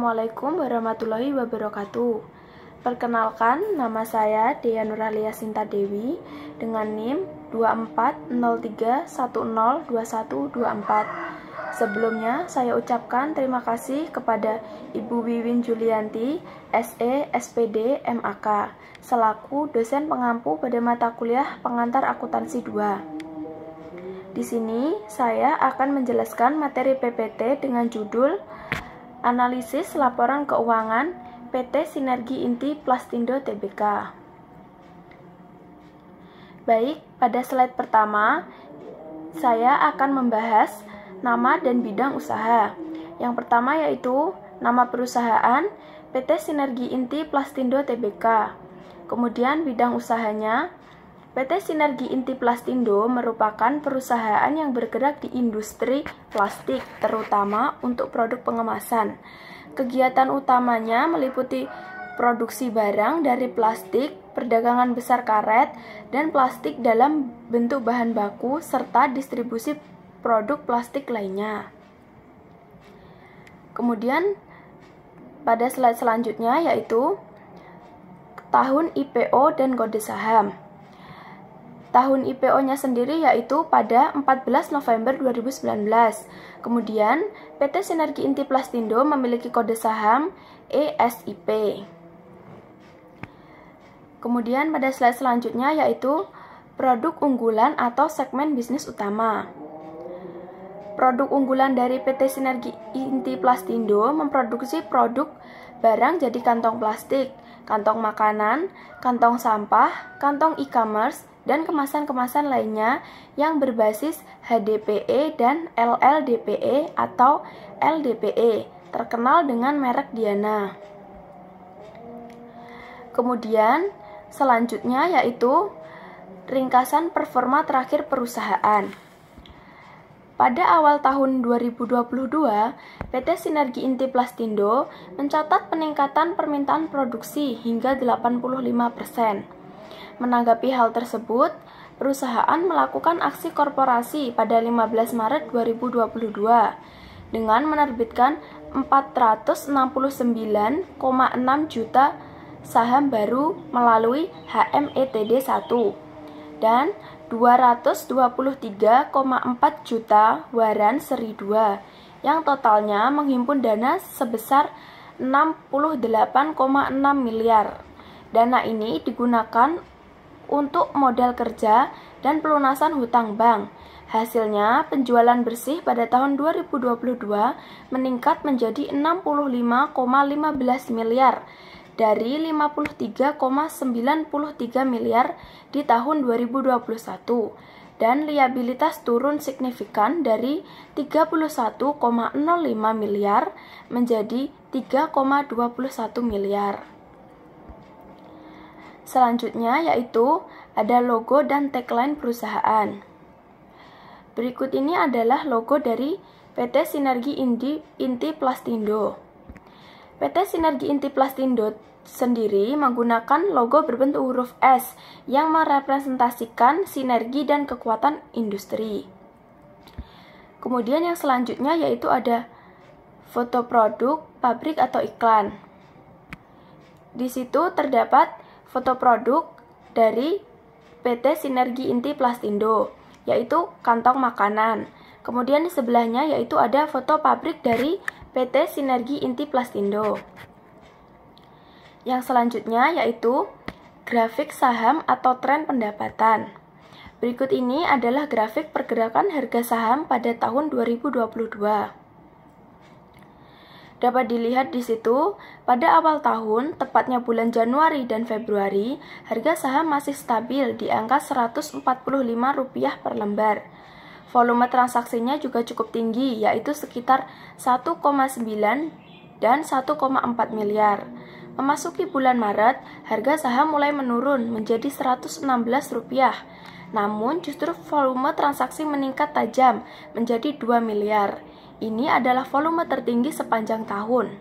Assalamualaikum warahmatullahi wabarakatuh. Perkenalkan, nama saya Dea Nuralia Sinta Dewi dengan NIM 2403102124. Sebelumnya, saya ucapkan terima kasih kepada Ibu Wiwin Julianti, SE, SPD, MAK, selaku dosen pengampu pada mata kuliah pengantar akuntansi 2. Di sini, saya akan menjelaskan materi PPT dengan judul Analisis Laporan Keuangan PT Sinergi Inti Plastindo Tbk. Baik, pada slide pertama, saya akan membahas nama dan bidang usaha. Yang pertama yaitu nama perusahaan PT Sinergi Inti Plastindo Tbk. Kemudian bidang usahanya, PT Sinergi Inti Plastindo merupakan perusahaan yang bergerak di industri plastik, terutama untuk produk pengemasan. Kegiatan utamanya meliputi produksi barang dari plastik, perdagangan besar karet, dan plastik dalam bentuk bahan baku, serta distribusi produk plastik lainnya. Kemudian, pada slide selanjutnya yaitu tahun IPO dan kode saham. Tahun IPO-nya sendiri yaitu pada 14 November 2019. Kemudian, PT Sinergi Inti Plastindo memiliki kode saham ESIP. Kemudian pada slide selanjutnya yaitu produk unggulan atau segmen bisnis utama. Produk unggulan dari PT Sinergi Inti Plastindo memproduksi produk barang jadi kantong plastik, kantong makanan, kantong sampah, kantong e-commerce, dan kemasan-kemasan lainnya yang berbasis HDPE dan LLDPE atau LDPE, terkenal dengan merek Diana. Kemudian, selanjutnya yaitu ringkasan performa terakhir perusahaan. Pada awal tahun 2022, PT Sinergi Inti Plastindo mencatat peningkatan permintaan produksi hingga 85%. Menanggapi hal tersebut, perusahaan melakukan aksi korporasi pada 15 Maret 2022 dengan menerbitkan 469,6 juta saham baru melalui HMETD 1 dan 223,4 juta waran seri 2 yang totalnya menghimpun dana sebesar 68,6 miliar. Dana ini digunakan untuk modal kerja dan pelunasan hutang bank. Hasilnya, penjualan bersih pada tahun 2022 meningkat menjadi 65,15 miliar dari 53,93 miliar di tahun 2021 dan liabilitas turun signifikan dari 31,05 miliar menjadi 3,21 miliar. Selanjutnya yaitu ada logo dan tagline perusahaan. Berikut ini adalah logo dari PT Sinergi Inti Plastindo. PT Sinergi Inti Plastindo sendiri menggunakan logo berbentuk huruf S yang merepresentasikan sinergi dan kekuatan industri. Kemudian yang selanjutnya yaitu ada foto produk, pabrik atau iklan. Di situ terdapat foto produk dari PT Sinergi Inti Plastindo, yaitu kantong makanan. Kemudian di sebelahnya yaitu ada foto pabrik dari PT Sinergi Inti Plastindo. Yang selanjutnya yaitu grafik saham atau tren pendapatan. Berikut ini adalah grafik pergerakan harga saham pada tahun 2022. Dapat dilihat di situ, pada awal tahun, tepatnya bulan Januari dan Februari, harga saham masih stabil di angka Rp145 per lembar. Volume transaksinya juga cukup tinggi, yaitu sekitar 1,9 dan 1,4 miliar. Memasuki bulan Maret, harga saham mulai menurun menjadi Rp116. Namun, justru volume transaksi meningkat tajam menjadi 2 miliar. Ini adalah volume tertinggi sepanjang tahun.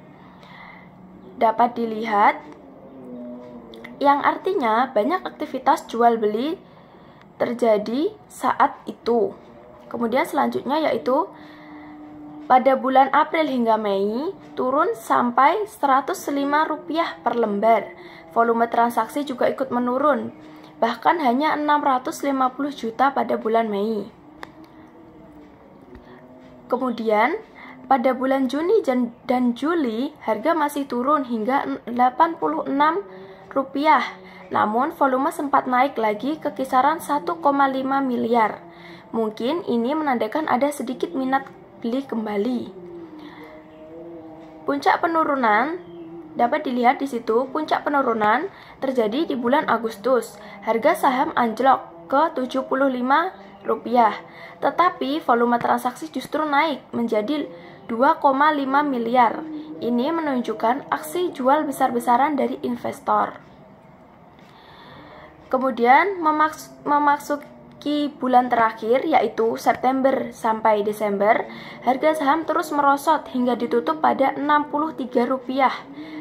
Dapat dilihat, yang artinya banyak aktivitas jual beli terjadi saat itu. Kemudian selanjutnya yaitu Pada bulan April hingga Mei, turun sampai Rp105 per lembar. Volume transaksi juga ikut menurun, bahkan hanya 650 juta pada bulan Mei. Kemudian, pada bulan Juni dan Juli, harga masih turun hingga Rp86, namun volume sempat naik lagi ke kisaran 1,5 miliar. Mungkin ini menandakan ada sedikit minat beli kembali. Puncak penurunan dapat dilihat di situ. Puncak penurunan terjadi di bulan Agustus. Harga saham anjlok ke Rp75, tetapi volume transaksi justru naik menjadi 2,5 miliar. Ini menunjukkan aksi jual besar-besaran dari investor. Kemudian memasuki bulan terakhir, yaitu September sampai Desember, harga saham terus merosot hingga ditutup pada Rp63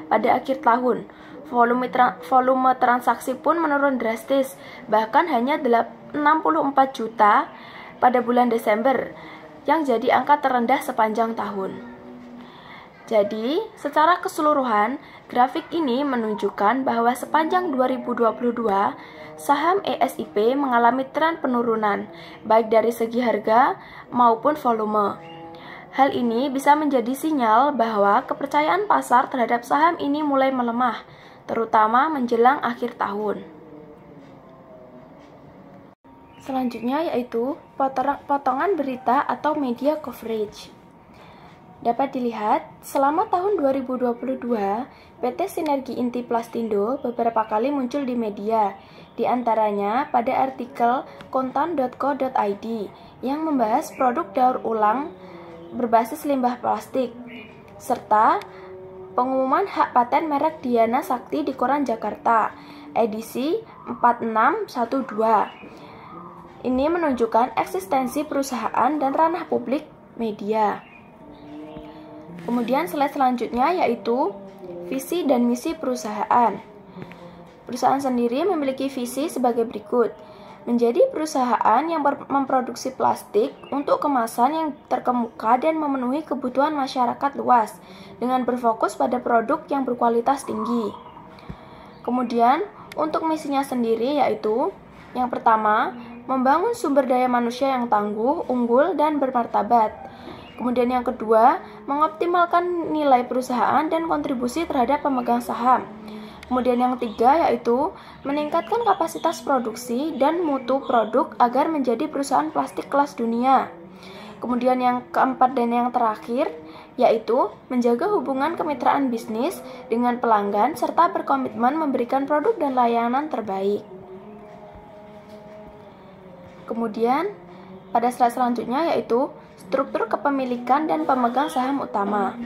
pada akhir tahun. Volume transaksi pun menurun drastis, bahkan hanya 64 juta pada bulan Desember, yang jadi angka terendah sepanjang tahun. Jadi, secara keseluruhan, grafik ini menunjukkan bahwa sepanjang 2022, saham ESIP mengalami tren penurunan, baik dari segi harga maupun volume. Hal ini bisa menjadi sinyal bahwa kepercayaan pasar terhadap saham ini mulai melemah, terutama menjelang akhir tahun. Selanjutnya yaitu potongan berita atau media coverage. Dapat dilihat, selama tahun 2022, PT Sinergi Inti Plastindo beberapa kali muncul di media, di antaranya pada artikel kontan.co.id yang membahas produk daur ulang berbasis limbah plastik, serta pengumuman hak paten merek Diana Sakti di Koran Jakarta, edisi 4612. Ini menunjukkan eksistensi perusahaan dan ranah publik media. Kemudian slide selanjutnya yaitu visi dan misi perusahaan. Perusahaan sendiri memiliki visi sebagai berikut: menjadi perusahaan yang memproduksi plastik untuk kemasan yang terkemuka dan memenuhi kebutuhan masyarakat luas dengan berfokus pada produk yang berkualitas tinggi. Kemudian untuk misinya sendiri yaitu yang pertama, membangun sumber daya manusia yang tangguh, unggul, dan bermartabat. Kemudian yang kedua, mengoptimalkan nilai perusahaan dan kontribusi terhadap pemegang saham. Kemudian yang ketiga yaitu meningkatkan kapasitas produksi dan mutu produk agar menjadi perusahaan plastik kelas dunia. Kemudian yang keempat dan yang terakhir yaitu menjaga hubungan kemitraan bisnis dengan pelanggan serta berkomitmen memberikan produk dan layanan terbaik. Kemudian pada slide selanjutnya yaitu struktur kepemilikan dan pemegang saham utama.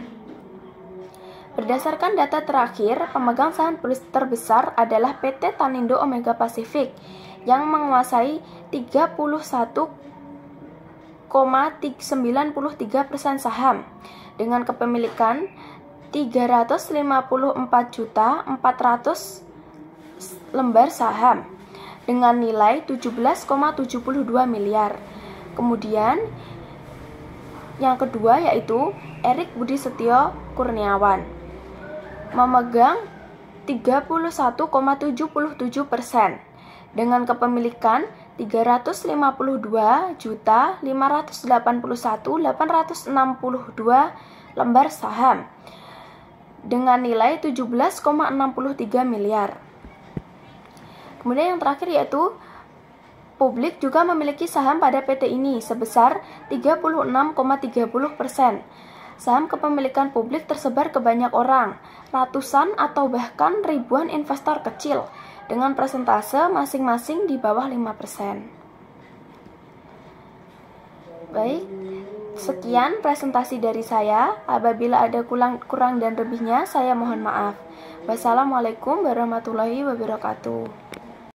Berdasarkan data terakhir, pemegang saham terbesar adalah PT Tanindo Omega Pacific yang menguasai 31,93% saham dengan kepemilikan 354.400 lembar saham dengan nilai 17,72 miliar. Kemudian yang kedua yaitu Erik Budi Setio Kurniawan memegang 31,77% dengan kepemilikan 352.581.862 lembar saham dengan nilai 17,63 miliar. Kemudian yang terakhir yaitu publik juga memiliki saham pada PT ini sebesar 36,30%. Saham kepemilikan publik tersebar ke banyak orang, ratusan atau bahkan ribuan investor kecil dengan persentase masing-masing di bawah 5%. Baik, sekian presentasi dari saya. Apabila ada kurang dan lebihnya, saya mohon maaf. Wassalamualaikum warahmatullahi wabarakatuh.